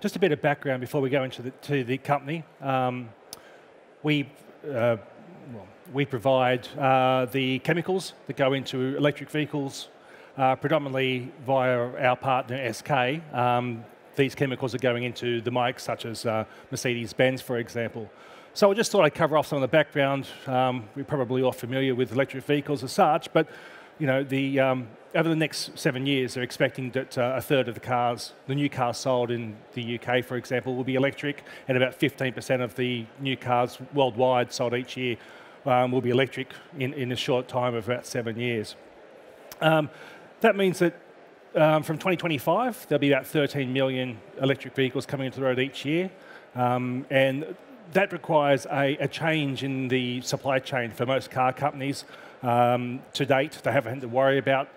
Just a bit of background before we go into the company. We provide the chemicals that go into electric vehicles, predominantly via our partner SK. These chemicals are going into the mics such as Mercedes-Benz, for example. So I just thought I'd cover off some of the background. We're probably all familiar with electric vehicles as such, but you know, over the next 7 years, they're expecting that a third of the new cars sold in the UK, for example, will be electric, and about 15% of the new cars worldwide sold each year will be electric in a short time of about 7 years. That means that from 2025, there'll be about 13 million electric vehicles coming into the road each year, and that requires a change in the supply chain for most car companies. To date, they haven't had to worry about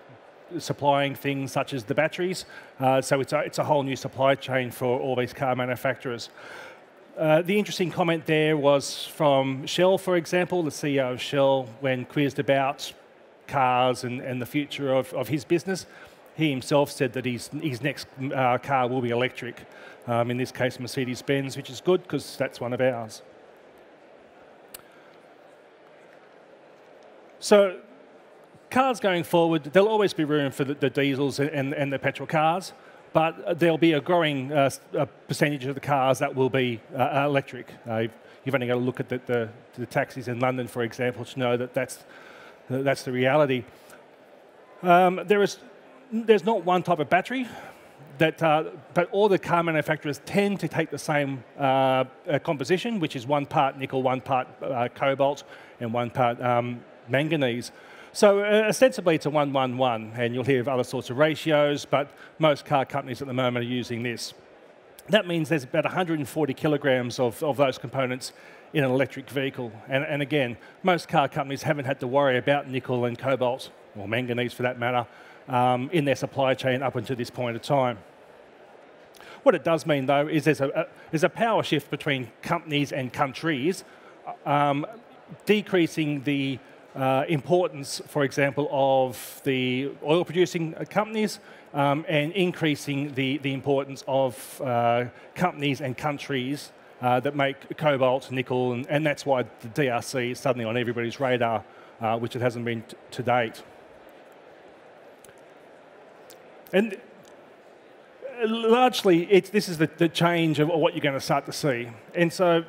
supplying things such as the batteries, so it's a whole new supply chain for all these car manufacturers. The interesting comment there was from Shell, for example, the CEO of Shell, when quizzed about cars and the future of his business. He himself said that his next car will be electric, in this case Mercedes-Benz, which is good because that's one of ours. So cars going forward, there'll always be room for the diesels and the petrol cars, but there'll be a growing percentage of the cars that will be electric. You've only got to look at the taxis in London, for example, to know that that's the reality. There's not one type of battery, but all the car manufacturers tend to take the same composition, which is 1 part nickel, 1 part cobalt, and 1 part manganese. So ostensibly it's a 1-1-1, and you'll hear of other sorts of ratios, but most car companies at the moment are using this. That means there's about 140 kilograms of those components in an electric vehicle. And again, most car companies haven't had to worry about nickel and cobalt, or manganese for that matter, in their supply chain up until this point of time. What it does mean, though, is there's a power shift between companies and countries, decreasing the importance, for example, of the oil-producing companies, and increasing the importance of companies and countries that make cobalt, nickel, and that's why the DRC is suddenly on everybody's radar, which it hasn't been to date. And largely, this is the change of what you're going to start to see. And so,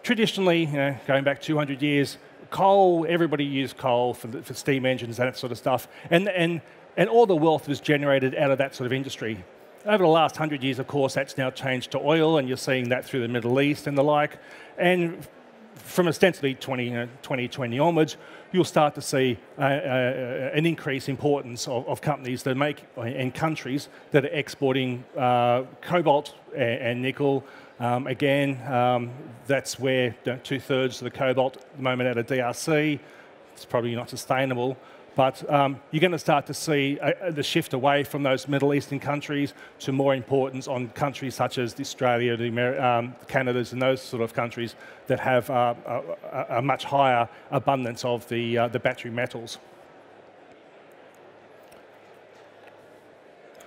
traditionally, going back 200 years, coal, everybody used coal for steam engines and that sort of stuff. And all the wealth was generated out of that sort of industry. Over the last 100 years, of course, that's now changed to oil, and you're seeing that through the Middle East and the like. And from ostensibly 2020 onwards, you'll start to see an increased importance of companies that make, and countries that are exporting cobalt and nickel. Again, that's where 2/3 of the cobalt at the moment out of DRC. It's probably not sustainable. But you're going to start to see the shift away from those Middle Eastern countries to more importance on countries such as Australia, the Canadas, and those sort of countries that have a much higher abundance of the battery metals.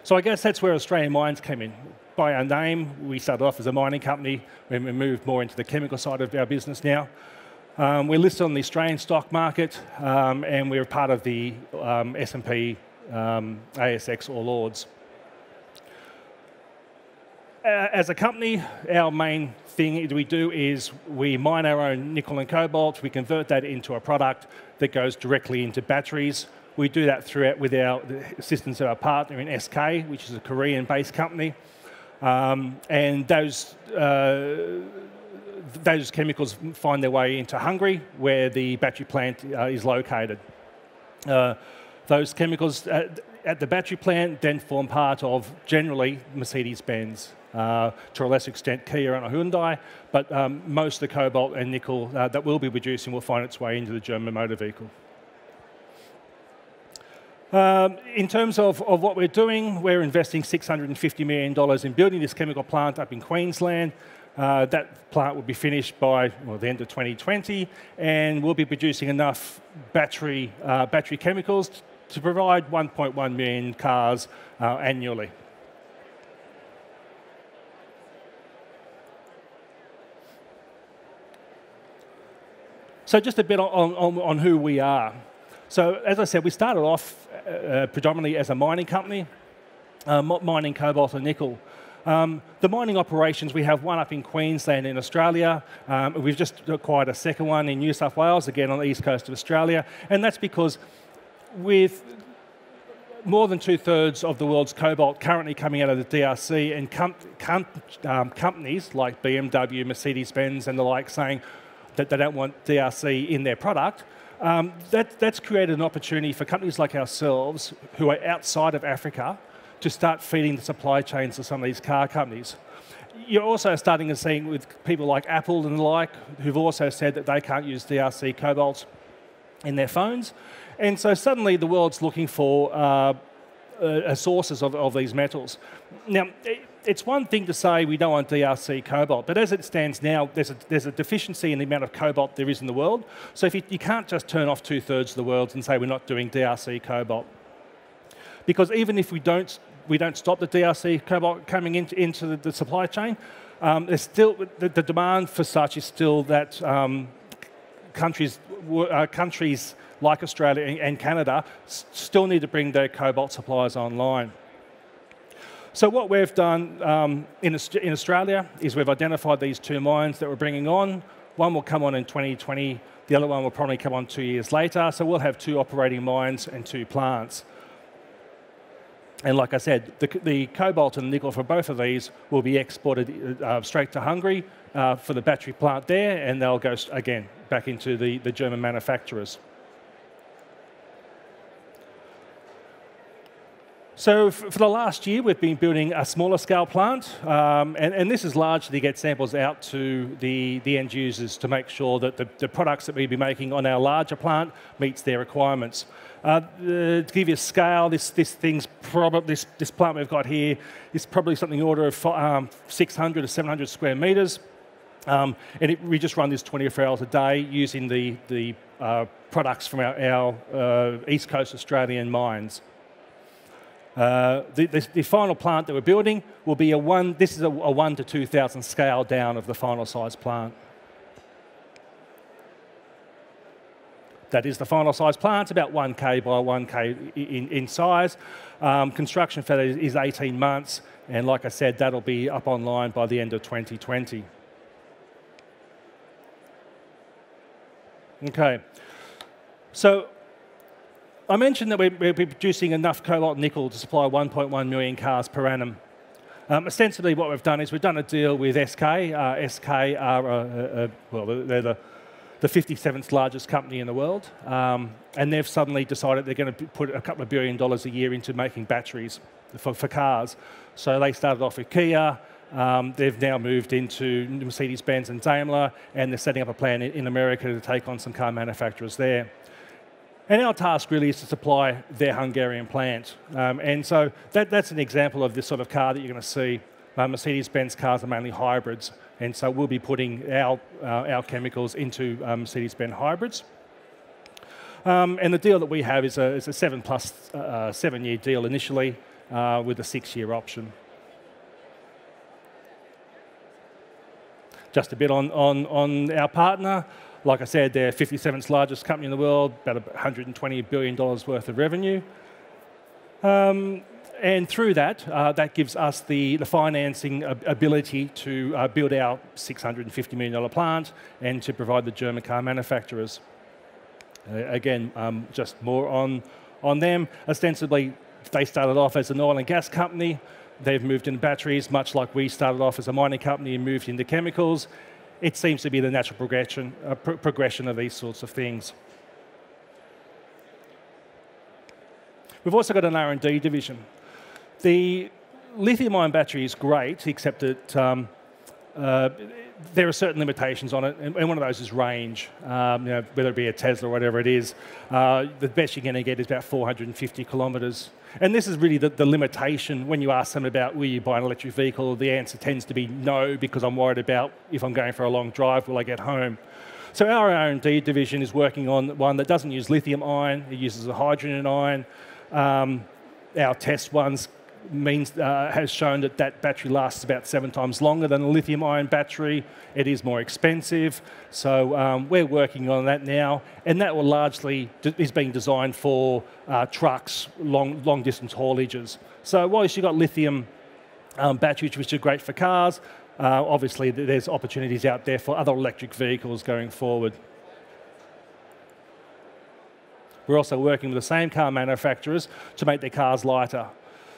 So I guess that's where Australian Mines came in. By our name, we started off as a mining company, and we moved more into the chemical side of our business now. We're listed on the Australian stock market, and we're part of the S&P ASX All Ords. As a company, our main thing we do is we mine our own nickel and cobalt. We convert that into a product that goes directly into batteries. We do that with the assistance of our partner in SK, which is a Korean-based company. And those chemicals find their way into Hungary, where the battery plant is located. Those chemicals at the battery plant then form part of, generally, Mercedes-Benz, to a lesser extent Kia and Hyundai, but most of the cobalt and nickel that we'll be producing will find its way into the German motor vehicle. In terms of what we're doing, we're investing $650 million in building this chemical plant up in Queensland. That plant will be finished by the end of 2020, and we'll be producing enough battery chemicals to provide 1.1 million cars annually. So just a bit on who we are. So as I said, we started off predominantly as a mining company, mining cobalt and nickel. The mining operations, we have one up in Queensland in Australia. We've just acquired a second one in New South Wales, again on the east coast of Australia. And that's because with more than 2/3 of the world's cobalt currently coming out of the DRC, and companies like BMW, Mercedes-Benz and the like saying that they don't want DRC in their product, that's created an opportunity for companies like ourselves who are outside of Africa to start feeding the supply chains of some of these car companies. You're also starting to see with people like Apple and the like, who've also said that they can't use DRC cobalt in their phones. And so suddenly the world's looking for sources of these metals. Now, it's one thing to say we don't want DRC cobalt, but as it stands now, there's a deficiency in the amount of cobalt there is in the world. So if you can't just turn off 2/3 of the world and say we're not doing DRC cobalt. Because even if we don't stop the DRC cobalt coming into the supply chain, there's still the demand for such is still that countries like Australia and Canada still need to bring their cobalt supplies online. So what we've done in Australia is we've identified these two mines that we're bringing on. One will come on in 2020, the other one will probably come on 2 years later. So we'll have 2 operating mines and 2 plants. And like I said, the cobalt and nickel for both of these will be exported straight to Hungary for the battery plant there, and they'll go, again, back into the German manufacturers. So for the last year, we've been building a smaller scale plant, and this is largely to get samples out to the end users to make sure that the products that we'll be making on our larger plant meets their requirements. To give you a scale, this plant we've got here is probably something in the order of 600 to 700 square meters, and we just run this 24 hours a day using the products from our East Coast Australian mines. The final plant that we're building will be this is a 1 to 2,000 scale down of the final size plant. That is the final size plant, about 1K by 1K in size. Construction for that is 18 months, and like I said, that'll be up online by the end of 2020. Okay, so I mentioned that we're producing enough cobalt and nickel to supply 1.1 million cars per annum. Ostensibly, what we've done is we've done a deal with SK. SK are, well, they're the 57th largest company in the world, and they've suddenly decided they're going to put a couple of $1 billion a year into making batteries for cars. So they started off with Kia. They've now moved into Mercedes-Benz and Daimler, and they're setting up a plan in America to take on some car manufacturers there. And our task really is to supply their Hungarian plant. And so that's an example of this sort of car that you're going to see. Mercedes-Benz cars are mainly hybrids, and so we'll be putting our chemicals into Mercedes-Benz hybrids. And the deal that we have is a 7+7 year deal initially with a 6-year option. Just a bit on our partner. Like I said, they're 57th largest company in the world, about $120 billion worth of revenue. And through that, that gives us the financing ability to build our $650 million plant and to provide the German car manufacturers. Again, just more on them. Ostensibly, they started off as an oil and gas company. They've moved into batteries, much like we started off as a mining company and moved into chemicals. It seems to be the natural progression of these sorts of things. We've also got an R&D division. The lithium-ion battery is great, except that there are certain limitations on it, and one of those is range. Whether it be a Tesla or whatever it is, the best you're going to get is about 450 kilometres. And this is really the limitation. When you ask them about will you buy an electric vehicle, the answer tends to be no, because I'm worried about if I'm going for a long drive, will I get home? So our R&D division is working on one that doesn't use lithium ion, it uses a hydrogen ion. Our test ones has shown that that battery lasts about 7 times longer than a lithium-ion battery. It is more expensive, so we're working on that now, and that will largely is being designed for trucks, long-distance haulages. So whilst you've got lithium batteries, which are great for cars, obviously there's opportunities out there for other electric vehicles going forward. We're also working with the same car manufacturers to make their cars lighter.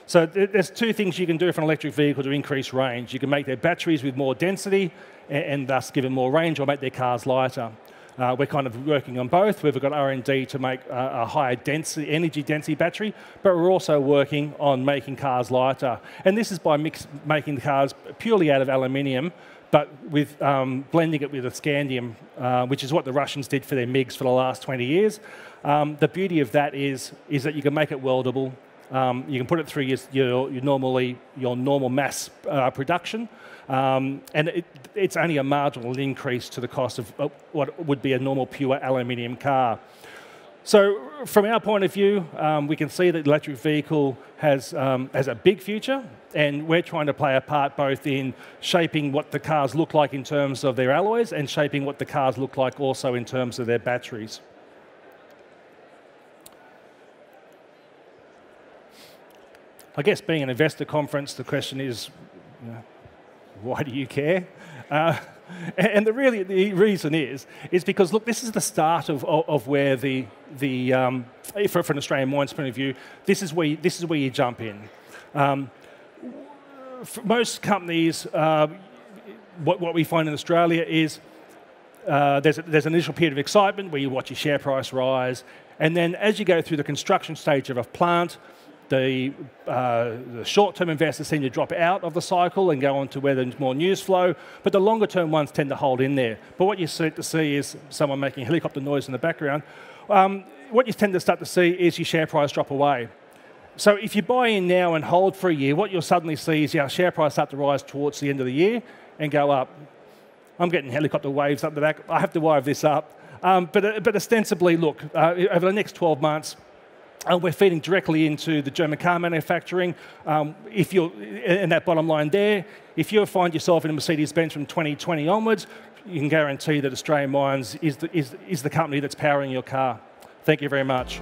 So there's 2 things you can do for an electric vehicle to increase range. You can make their batteries with more density and thus give them more range, or make their cars lighter. We're kind of working on both. We've got R&D to make a higher density, energy density battery, but we're also working on making cars lighter. And this is by making the cars purely out of aluminium, but with blending it with a scandium, which is what the Russians did for their MiGs for the last 20 years. The beauty of that is that you can make it weldable. You can put it through your normal mass production, and it's only a marginal increase to the cost of what would be a normal pure aluminium car. So from our point of view, we can see that the electric vehicle has a big future, and we're trying to play a part both in shaping what the cars look like in terms of their alloys and shaping what the cars look like also in terms of their batteries. I guess being an investor conference, the question is, why do you care? And the reason is because, look, this is the start of where for an Australian mine's point of view, this is where you jump in. For most companies, what we find in Australia is there's an initial period of excitement where you watch your share price rise, and then as you go through the construction stage of a plant, the short-term investors seem to drop out of the cycle and go on to where there's more news flow, but the longer-term ones tend to hold in there. But what you start to see is someone making helicopter noise in the background. What you tend to start to see is your share price drop away. So if you buy in now and hold for a year, what you'll suddenly see is your share price start to rise towards the end of the year and go up. I'm getting helicopter waves up the back. I have to wire this up. But ostensibly, look, over the next 12 months, we're feeding directly into the German car manufacturing. If you're in that bottom line there, if you find yourself in a Mercedes-Benz from 2020 onwards, you can guarantee that Australian Mines is the company that's powering your car. Thank you very much.